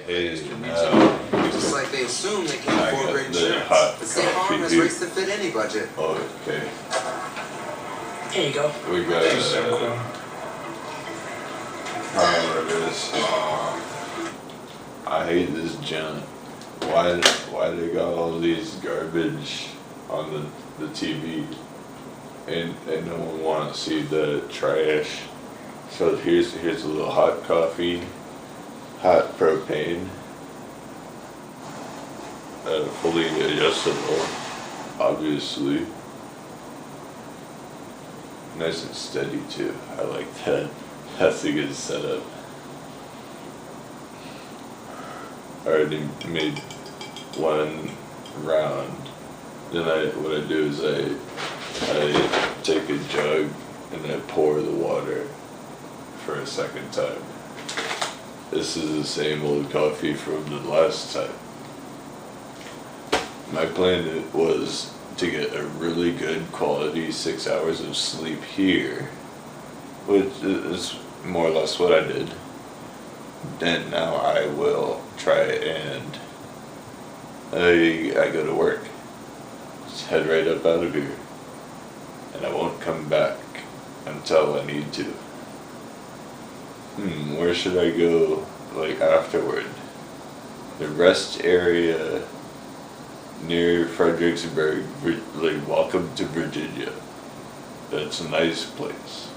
Hey, Just like they assume they can I afford got great the insurance. hot The State coffee Farm has here. rates that fit any budget. Okay. Here you go. We got priorities. I hate this junk. Why they got all these garbage on the TV and no one wanna see the trash. So here's a little hot coffee, hot propane, fully adjustable, obviously. Nice and steady too. I like that. That's a good setup. I already made one round. Then what I do is I take a jug and I pour the water for a second time. This is the same old coffee from the last time. My plan was to get a really good quality 6 hours of sleep here, which is more or less what I did. And now I will try and I go to work. Just head right up out of here. And I won't come back until I need to. Where should I go afterward? The rest area near Fredericksburg, welcome to Virginia. That's a nice place.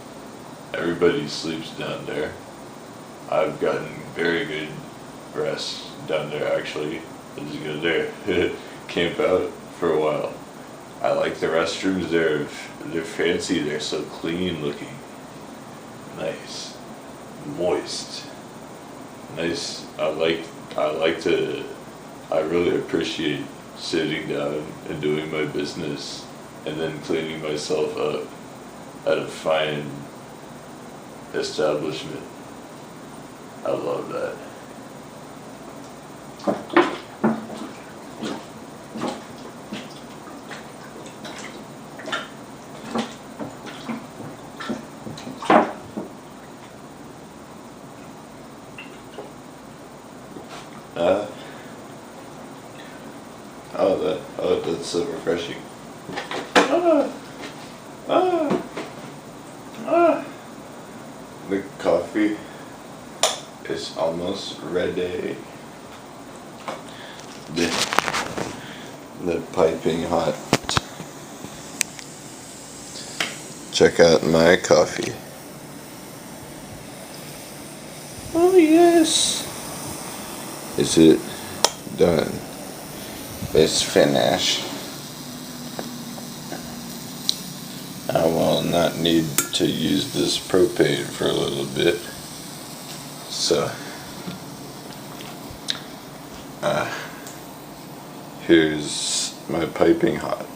Everybody sleeps down there. I've gotten very good rest down there actually. I just go there, camp out for a while. I like the restrooms there. They're fancy. They're so clean looking. Nice, moist, nice. I really appreciate sitting down and doing my business and then cleaning myself up at a fine establishment. I love that. That's so refreshing. The coffee is almost ready. The piping hot. Check out my coffee. Oh yes. Is it done? It's finished. I will not need to use this propane for a little bit. So, here's my piping hot.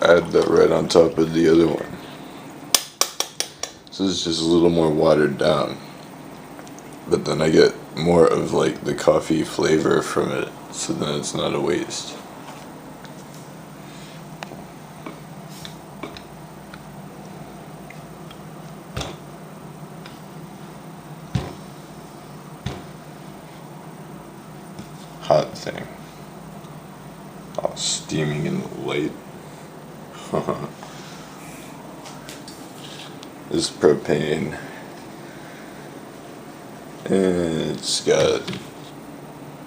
Add that right on top of the other one. So it's just a little more watered down, but then I get more of the coffee flavor from it, so then it's not a waste. Hot thing. All steaming in the light. This propane, and it's got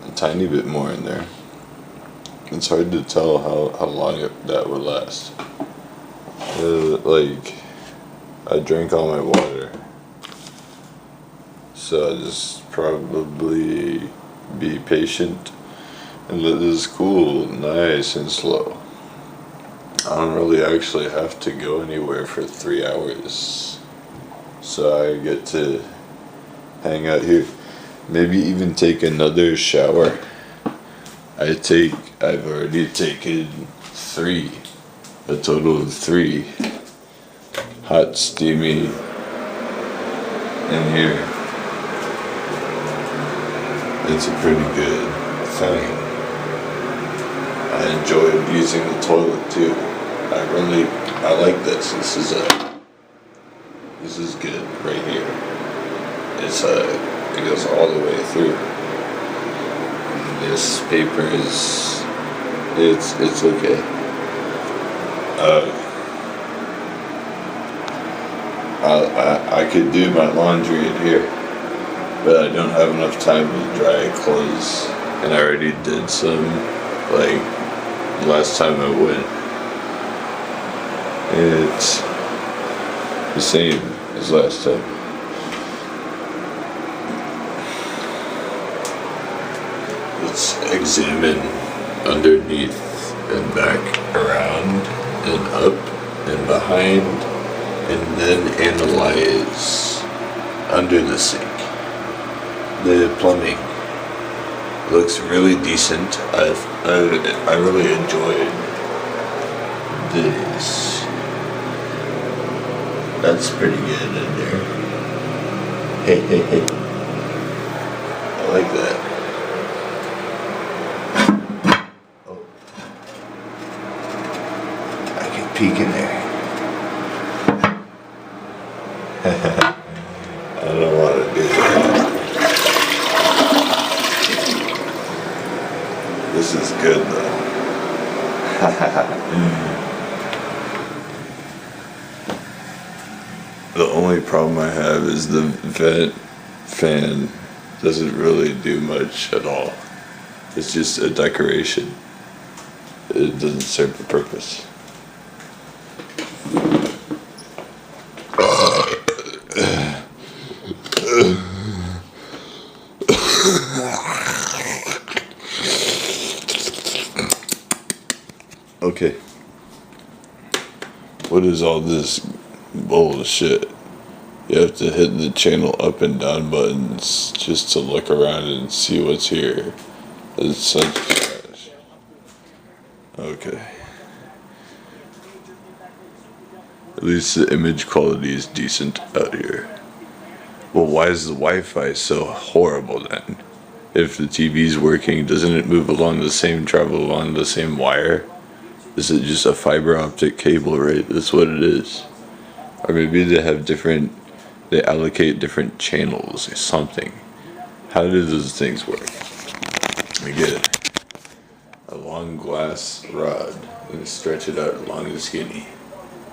a tiny bit more in there. It's hard to tell how long that would last. I drank all my water, so I'll just probably be patient and let this cool nice and slow. I don't really actually have to go anywhere for 3 hours, so I get to hang out here, maybe even take another shower. I've already taken 3, a total of 3 hot steamy in here. It's a pretty good thing. I enjoyed using the toilet too. I like this. This is good right here. It goes all the way through. This paper it's okay. I could do my laundry in here, but I don't have enough time to dry clothes, and I already did some, like, last time I went. It's the same as last time. Let's examine underneath and back, around and up and behind, and then analyze under the sink. The plumbing looks really decent. I really enjoyed this. That's pretty good in there. Hey. I like that. Oh. I can peek in there. I don't want to do that. This is good though. The only problem I have is the vent fan doesn't really do much at all. It's just a decoration. It doesn't serve the purpose. Okay. What is all this bullshit? You have to hit the channel up and down buttons just to look around and see what's here. It's such trash. Okay. At least the image quality is decent out here. Well, why is the Wi-Fi so horrible then? If the TV's working, doesn't it move along travel along the same wire? Is it just a fiber optic cable, right? That's what it is. Or maybe they allocate different channels or something. How do those things work? We get a long glass rod and stretch it out long and skinny.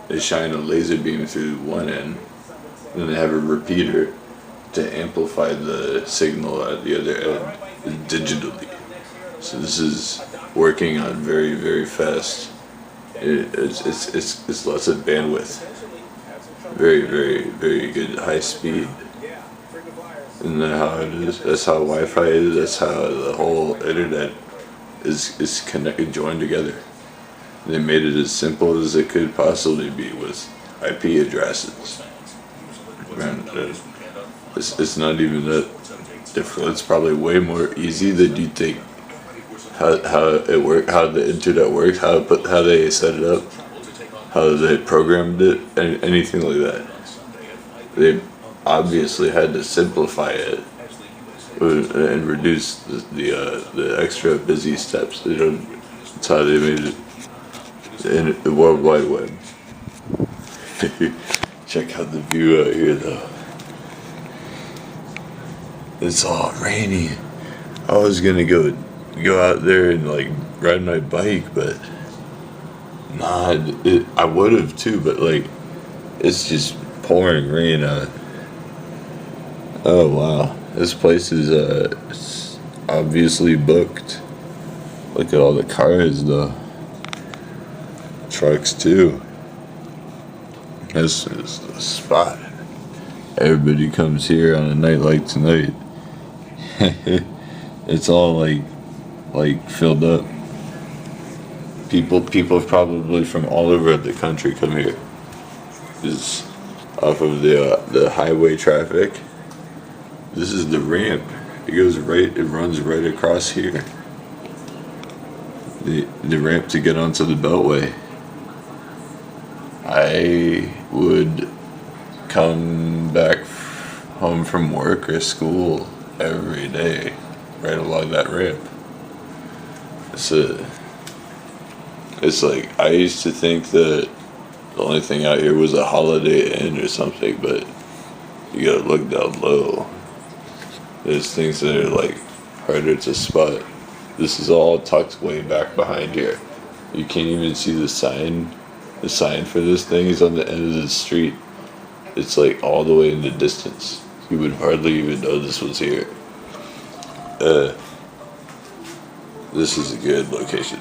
They shine a laser beam through one end, then they have a repeater to amplify the signal at the other end digitally. So this is working on very, very fast. It's lots of bandwidth. Very, very, very good high speed. Isn't that how it is? That's how Wi-Fi is. That's how the whole internet is connected, joined together. They made it as simple as it could possibly be with IP addresses. Man, it's not even that difficult. It's probably way more easy than you think. How it work, how the internet works, how they set it up, how they programmed it, anything like that. They obviously had to simplify it and reduce the extra busy steps. That's how they made it in the World Wide Web. Check out the view out here though. It's all rainy. I was gonna go out there and like ride my bike, but nah, I would have too, but like it's just pouring rain out. Oh wow, this place is it's obviously booked. Look at all the cars though, trucks too. This is the spot. Everybody comes here on a night like tonight. It's all like filled up. People probably from all over the country come here. Is off of the highway traffic. This is the ramp. It runs right across here. The ramp to get onto the Beltway. I would come back home from work or school every day right along that ramp. It's like, I used to think that the only thing out here was a Holiday Inn or something, but you gotta look down low. There's things that are like harder to spot. This is all tucked way back behind here. You can't even see the sign. The sign for this thing is on the end of the street. It's like all the way in the distance. You would hardly even know this was here. This is a good location.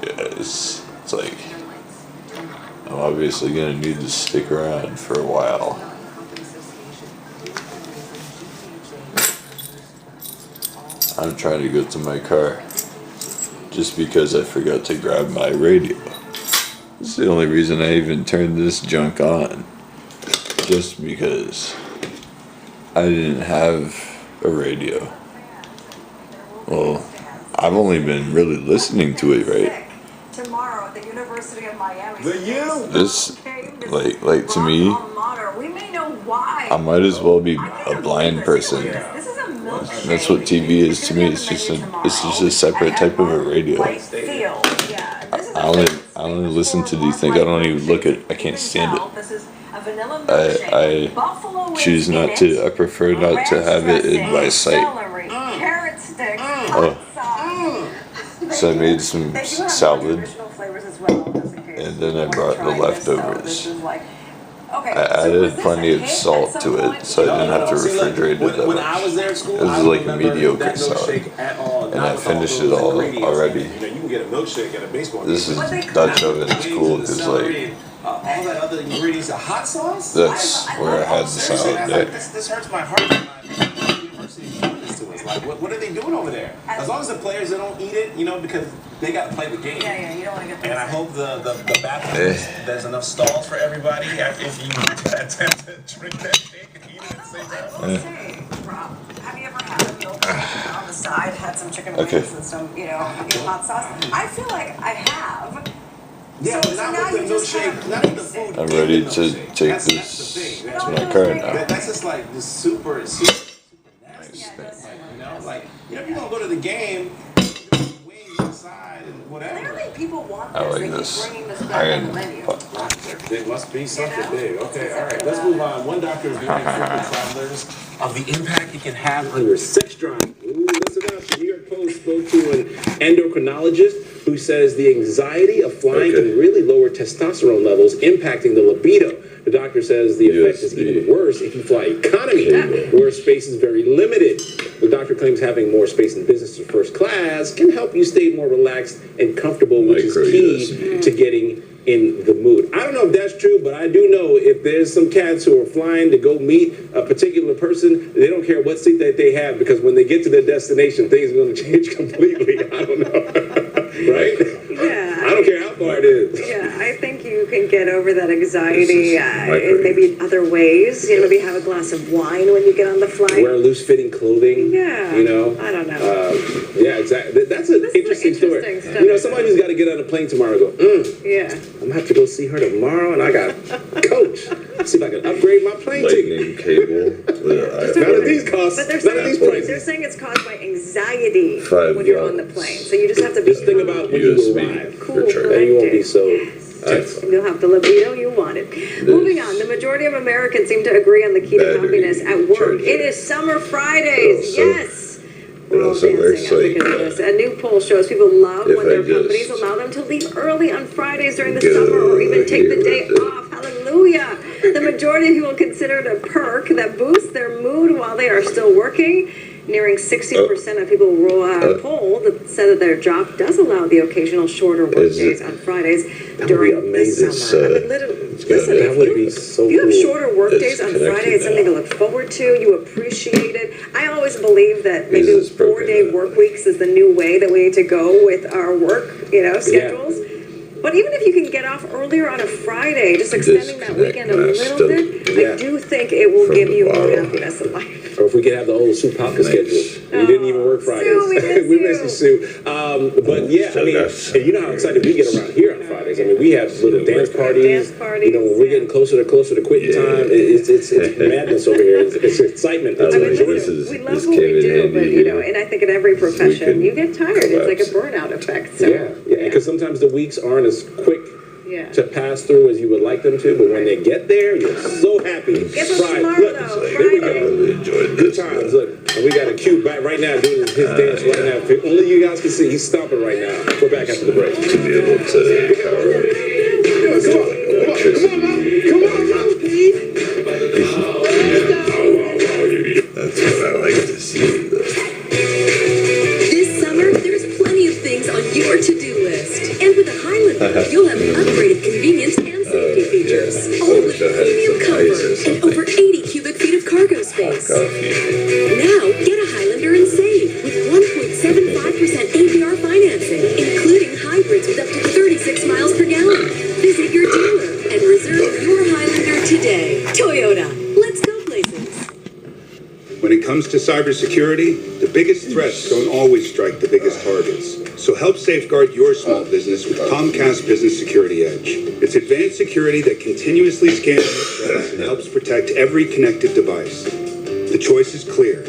Yeah, it's like, I'm obviously gonna need to stick around for a while. I'm trying to go to my car just because I forgot to grab my radio. It's the only reason I even turned this junk on. Just because I didn't have a radio. Well, I've only been really listening to it, right? Tomorrow at the University of Miami. This, like to me, I might as well be a blind person. That's what TV is to me. It's just a separate type of a radio. I only listen to these things. I don't even look at. I can't stand it. I choose not to. I prefer not to have it in my sight. Oh. So I made some salad, and then I brought the leftovers. I added plenty of salt to it, so I didn't have to refrigerate it that much. It was like a mediocre salad, and I finished it all already. This is Dutch oven. It's cool because like all that other ingredients, a hot sauce. That's where I had the salad. This hurts my heart. University doing this to us. Like, what are they doing over there? As long as the players they don't eat it, because they got to play the game. Yeah, you don't want to get. And I hope the bathrooms there's enough stalls for everybody if you attempt to drink that cake and eat it at the same time. Say, Rob, have you ever had a milk on the side, had some chicken wings and some, hot sauce? I feel like I have. Yeah, so not now with the milkshake, not with the food. I'm ready to take this to my car now. That's just like this super nasty stuff. If you're gonna go to the game, wings inside and whatever. Clearly, people want this. I like they this. keep bringing this back on the menu. There must be something big. Okay, all right. Let's move on. One doctor is warning frequent travelers of the impact it can have on your sex drive. Ooh, listen up. The New York Post spoke to an endocrinologist who says the anxiety of flying can really lower testosterone levels, impacting the libido. The doctor says the effect is even worse if you fly economy, where space is very limited. The doctor claims having more space in business or first class can help you stay more relaxed and comfortable, which is key to getting in the mood. I don't know if that's true, but I do know if there's some cats who are flying to go meet a particular person, they don't care what seat that they have, because when they get to their destination, things are going to change completely. I don't know. Right? Yeah. I don't care how far it is. Yeah, I think you can get over that anxiety in maybe other ways. Maybe have a glass of wine when you get on the flight. Wear loose-fitting clothing. Yeah. I don't know. Yeah, exactly. That's an interesting story. Stuff. Somebody who's got to get on a plane tomorrow and go, Yeah. I'm going to have to go see her tomorrow, and I got coach. See if I can upgrade my plane Lightning ticket. cable. None of these costs. But None of these prices. they're saying it's caused by anxiety 5 when you're on the plane. So you just have to be Just think about when you arrive. cool, And you won't be so... and you'll have the libido you wanted. Moving on, the majority of Americans seem to agree on the key to happiness at work. It is Summer Fridays. Yes. We're all dancing because of this. A new poll shows people love when their companies allow them to leave early on Fridays during the summer or even take the day off. Hallelujah. The majority of people consider it a perk that boosts their mood while they are still working. Nearing 60% of people poll that said that their job does allow the occasional shorter work days on Fridays during the summer. Listen, if you have shorter work days on Friday, it's something to look forward to. You appreciate it. I always believe that maybe 4-day work weeks is the new way that we need to go with our work, schedules. But even if you can get off earlier on a Friday, just extending that weekend a little bit, I do think it will give you more happiness in life. Or if we could have the old Sue Popka schedule. We didn't even work Fridays. Sue, we miss you, Sue. But yeah, I mean, and you know how excited we get around here on Fridays. I mean, we have little dance parties. When we're getting closer to quitting time, it's madness over here. It's excitement. It's enjoyment. We love what we do, but and I think in every profession you get tired. It's like a burnout effect. So yeah. because sometimes the weeks aren't as quick Yeah. to pass through as you would like them to, but when they get there, you're so happy. Guess what's Friday. tomorrow, Look, though? here we Friday. go. really enjoyed Good this. times. Look, and we got a cue back right now doing his dance right now. If only you guys can see, he's stomping right now. We're back after the break. To be able to power electricity. Come on, Pete. That's what I like to see. This summer, there's plenty of things on your to-do list. And with a Highlander, you'll have upgraded convenience and safety features. All with premium comfort and over 80 cubic feet of cargo space. Now, get a Highlander and save with 1.75% APR financing, including hybrids with up to 36 miles per gallon. Visit your dealer and reserve your Highlander today. Toyota, let's go places. When it comes to cybersecurity, the biggest threats don't always strike the biggest targets. So help safeguard your small business with Comcast Business Security Edge. It's advanced security that continuously scans threats and helps protect every connected device. The choice is clear.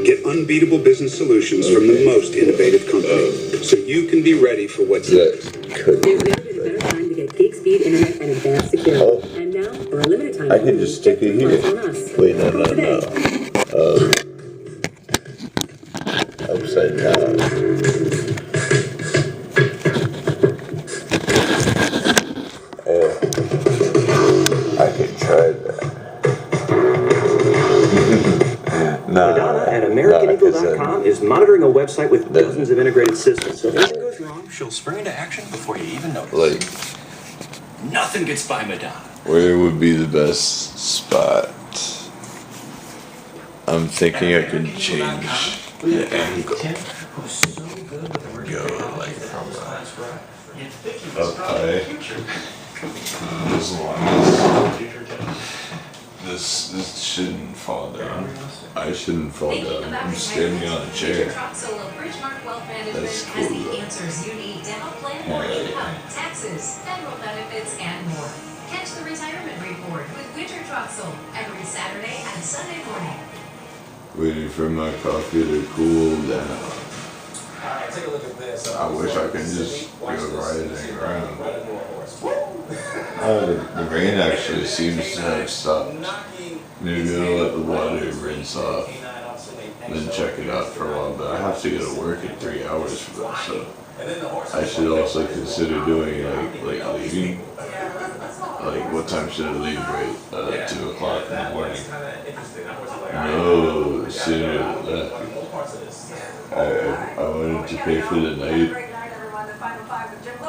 Get unbeatable business solutions from the most innovative company, so you can be ready for what's next. There's never been a better time to get gig speed internet and advanced security. And now, for a limited time, I can just stick it here. on us. Wait, no. Today. Upside down. I can try that. Madonna at AmericanEagle.com is monitoring a website with dozens of integrated systems. So if anything goes wrong, she'll spring into action before you even notice. Like, Nothing gets by Madonna. where would be the best spot? I'm thinking I can change the angle. Go like from up high. As long as this shouldn't fall down. I shouldn't fall down. I'm standing on a chair. That's cool. The answers you need to help plan more income, taxes, federal benefits, and more. Catch the Retirement Report with Winter Troxel every Saturday and Sunday morning. Waiting for my coffee to cool down. Alright, take a look at this. I wish I could just go riding around. The rain actually seems to have stopped. Maybe I'll let the water rinse off, then check it out for a while, but I have to go to work in 3 hours for that, so I should also consider doing like leaving. Like, what time should I leave, right? 2 o'clock in the morning. No, sooner than that. I wanted to pay for the night,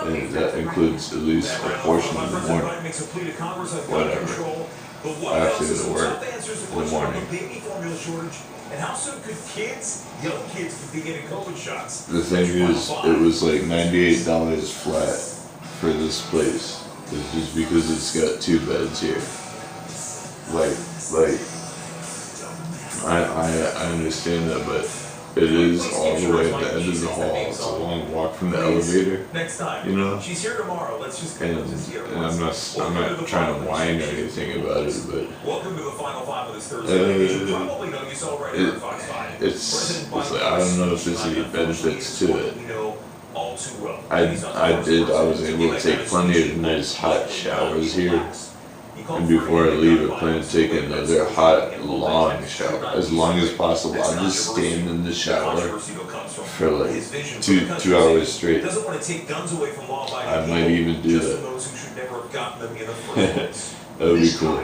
and that includes at least a portion of the morning. Whatever. I have to go to work in the morning. The thing is, it was like $98 flat for this place. It's just because it's got 2 beds here. I understand that, but it is all the way at the end of the hall. It's a long walk from the elevator, you know. And I'm not trying to whine or anything about it, but it's like, I don't know if there's any benefits to it. I was able to take plenty of nice hot showers here. And before I leave, I plan to take another hot, long shower. As long as possible. I'll just stand in the shower for like two hours straight. I might even do that. That would be cool.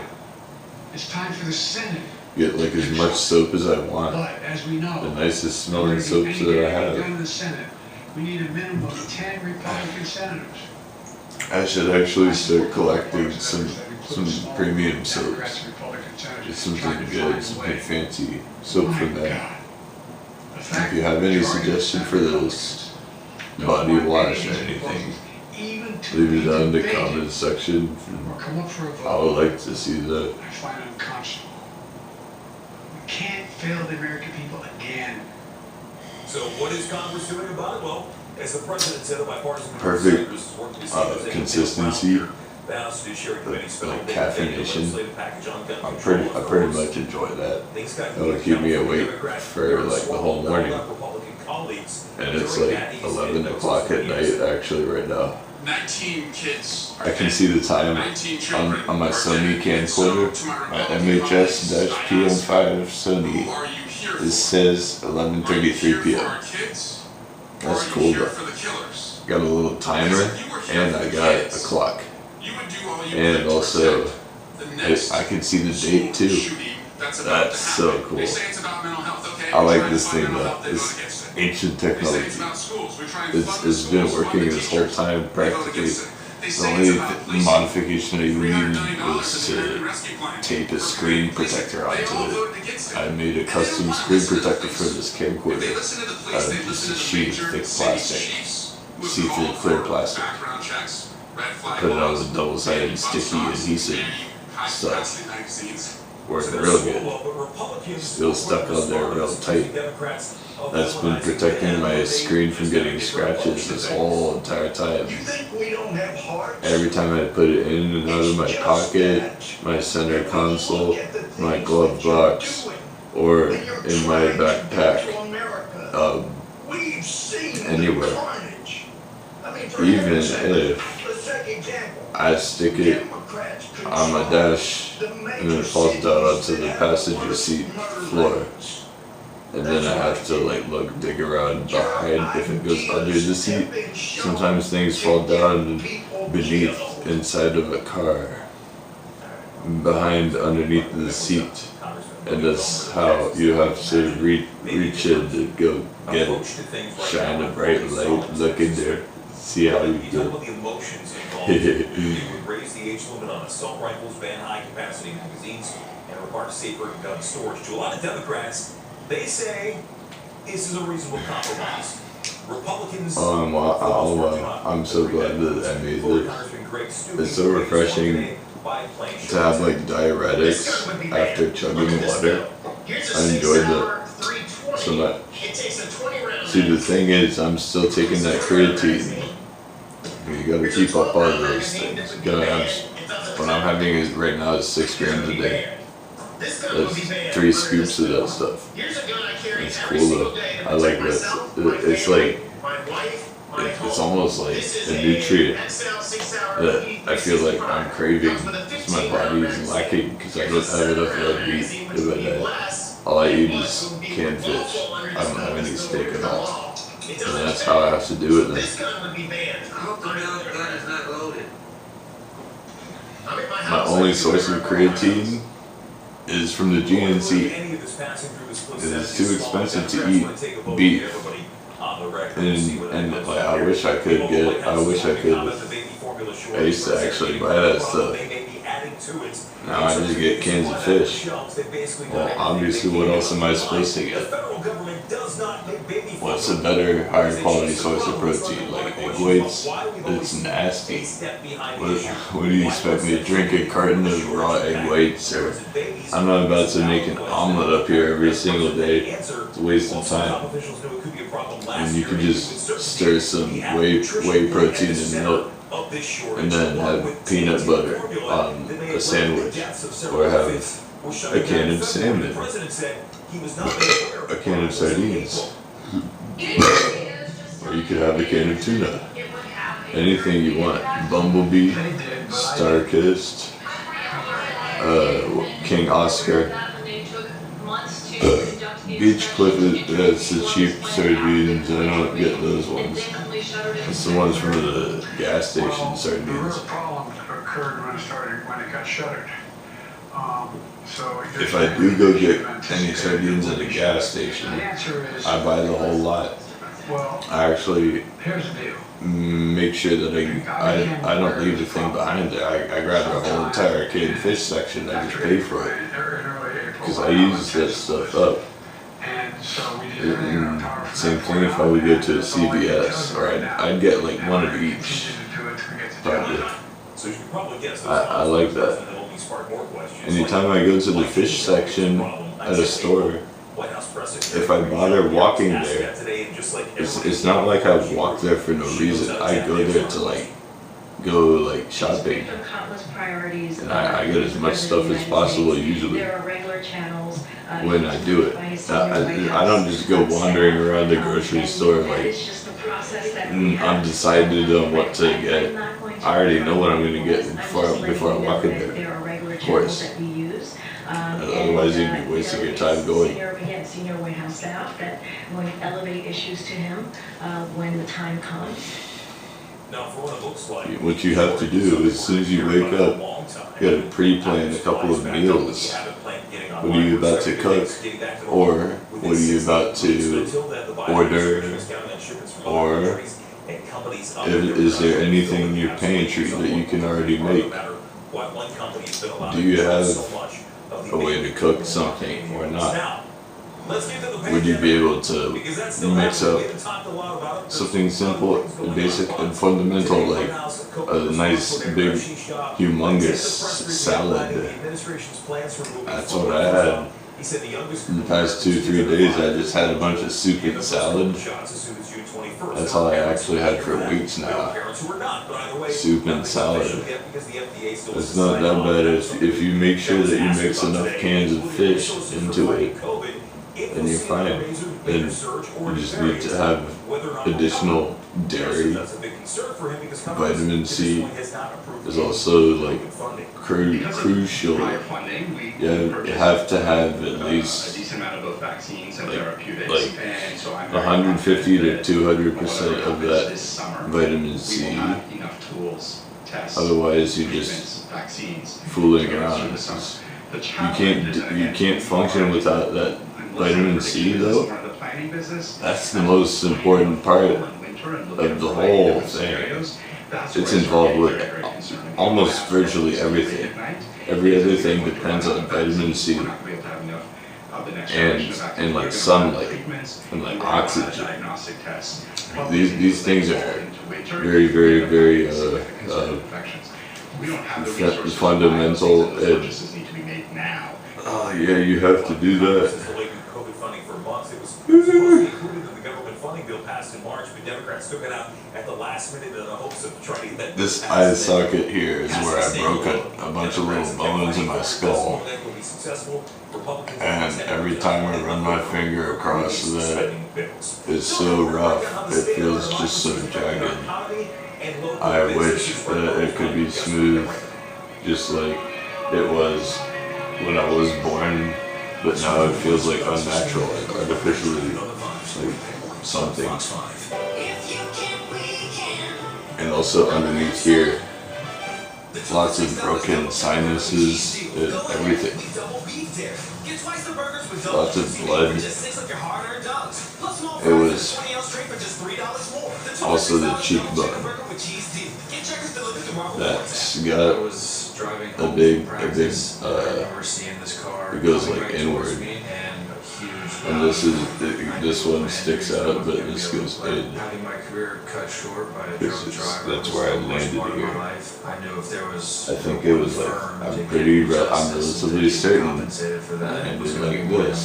It's time for the Senate. Get like as much soap as I want. But as we know, the nicest smelling soaps that I have. In the Senate, we need a minimum of 10 Republican senators. I should actually start collecting some premium soaps. It's something good, something fancy soap from them. If you have any suggestion for those body wash or anything, leave it down in the comments section. I would like to see that. I find it unconscionable. We can't fail the American people again. So what is Congress doing about it? Well, as the president said, the bipartisan perfect consistency. Like caffeination. I pretty much enjoy that. It'll keep me awake for like the whole morning. colleagues. And it's like 11 o'clock at night actually right now. 19 kids. I can see the time on my Sony camcorder, my MHS-PM5 Sony. It says 11:33 p.m. That's cool though. Got a little timer and I got a clock. And also, I can see the date too. That's so cool. I like this thing though. This ancient technology. It's been working this whole time practically. The only modification I needed was to tape a screen protector onto it. I made a custom screen protector for this camcorder. Just a sheet of thick plastic, see-through clear plastic. Put it on with double-sided sticky adhesive stuff. Working real good. Still stuck on there real tight. That's been protecting my screen from getting scratches this whole entire time. Every time I put it in and out of my pocket, my center console, my glove box, or in my backpack, anywhere. Even if I stick it on my dash and it falls down onto the passenger seat floor, and then I have to like dig around behind if it goes under the seat. Sometimes things fall down beneath, inside of a car, underneath the seat, and that's how you have to reach in to go get it. Shine a bright light, look in there, see how you do. Would raise the age limit on assault rifles, ban high-capacity magazines, and require safer gun storage. To a lot of Democrats, they say this is a reasonable compromise. Republicans. I'm so glad that I made it. It's so refreshing to have like diuretics after chugging water. I enjoyed that so much. See, the thing is, I'm still taking that creatine. You gotta keep up all those things. What I'm having is right now is 6 grams a day. That's 3 scoops of that stuff. It's cool though. I like that. It's like, it's almost like a nutrient that I feel like I'm craving because my body is lacking because I don't have enough red meat in my diet. All I eat is canned fish. I don't have any steak at all. And that's how I have to do it then. My only source of creatine is from the GNC. It is too expensive to eat beef. And like, I wish I could. I used to actually buy that stuff. Now I just get cans of fish. Well, obviously, what else am I supposed to get? What's a better, higher quality source of protein? Like egg whites? It's nasty. What do you expect me to drink a carton of raw egg whites? Or I'm not about to make an omelet up here every single day. It's a waste of time. And you can just stir some whey protein in milk, and then have peanut butter on a sandwich, or have a can of salmon, a can of sardines, or you could have a can of tuna. Anything you want. Bumblebee, Starkist, King Oscar. Beach Cliff, that's the cheap sardines. I don't get those ones. It's the ones from the gas station sardines. The real problem occurred when it got shuttered. If I do go get any sardines at a gas station, I buy the whole lot. I actually make sure that I don't leave the thing behind there. I grab the whole entire canned fish section. I just pay for it because I use that stuff up. Same thing if I would go to a CVS, or I'd get like one of each. Probably. I like that. Anytime I go to the fish section at a store, if I bother walking there, it's not like I walk there for no reason. I go there to like go like shopping, and I get as much stuff as possible usually when I do it. I don't just go wandering around the grocery store like undecided on what to get. I already know what I'm going to get before I walk in there, of course. Otherwise you'd be wasting your time going. Senior warehouse staff that will elevate issues to him when the time comes. What you have to do as soon as you wake up, you got to pre-plan a couple of meals. What are you about to cook? Or what are you about to order? Or is there anything in your pantry that you can already make? Do you have a way to cook something or not? Would you be able to mix up something simple, basic, and fundamental, like a nice, big, humongous salad? That's what I had. In the past 2-3 days, I just had a bunch of soup and salad. That's all I actually had for weeks now. Soup and salad. It's not that bad if you make sure that you mix enough cans of fish into it. Then you're fine. Then you just need to have additional dairy. Vitamin C is also like crucial. You have to have at least like 150 to 200% of that vitamin C. Otherwise, you're just fooling around. You can't function without that vitamin C though. That's the most important part of the whole thing. It's involved with almost virtually everything. Every other thing depends on vitamin C and like sunlight and like oxygen. These things are very, very, very fundamental. And oh yeah, you have to do that. This eye socket here is where I broke a bunch of little bones in my skull, and every time I run my finger across that, it's so rough, it feels just so jagged. I wish that it could be smooth, just like it was when I was born, but now it feels like unnatural, like artificially, like something. And also underneath here, lots of broken sinuses and everything. Lots of blood. It was also the cheekbone. That's got a big, it goes like inward. And this one sticks out, but this goes in. That's where I landed here. I think it was like, I'm relatively certain I ended like this.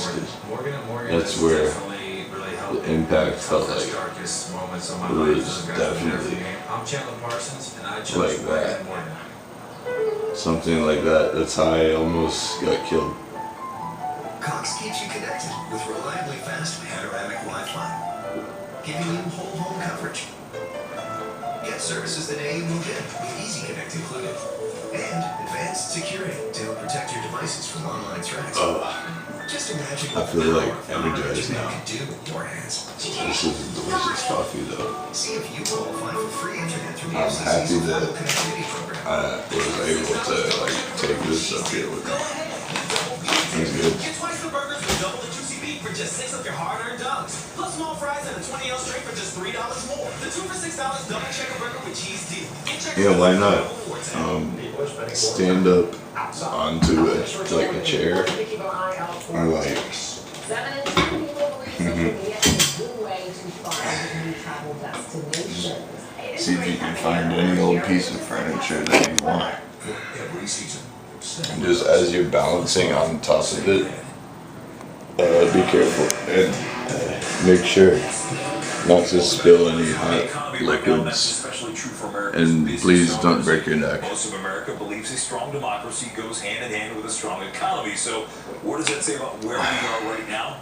That's where the impact felt like. It was definitely like that. Something like that. That's how I almost got killed. Cox keeps you connected with reliably fast panoramic Wi-Fi, giving you whole home coverage. Get services the day you move in with Easy Connect included, and advanced security to help protect your devices from online threats. Just imagine I feel like energized now. do with your hands. This is delicious coffee though. See if you qualify for free internet through the I'm happy that connectivity program. I was able to like take this up here with me. It's good. Get twice the burgers with double the juicy beef for just $6 of your hard-earned dollars. Plus small fries and a 20-ounce drink for just $3 more. The 2 for $6 double checker burger with cheese deal. Yeah, why not? Stand up onto it like a chair. Or like. See if you can find any old piece of furniture that you want. And just as you're balancing on top of it, be careful and make sure not to spill any hot liquids And please don't break your neck. Most of America believes a strong democracy goes hand in hand with a strong economy. So what does that say about where we are right now?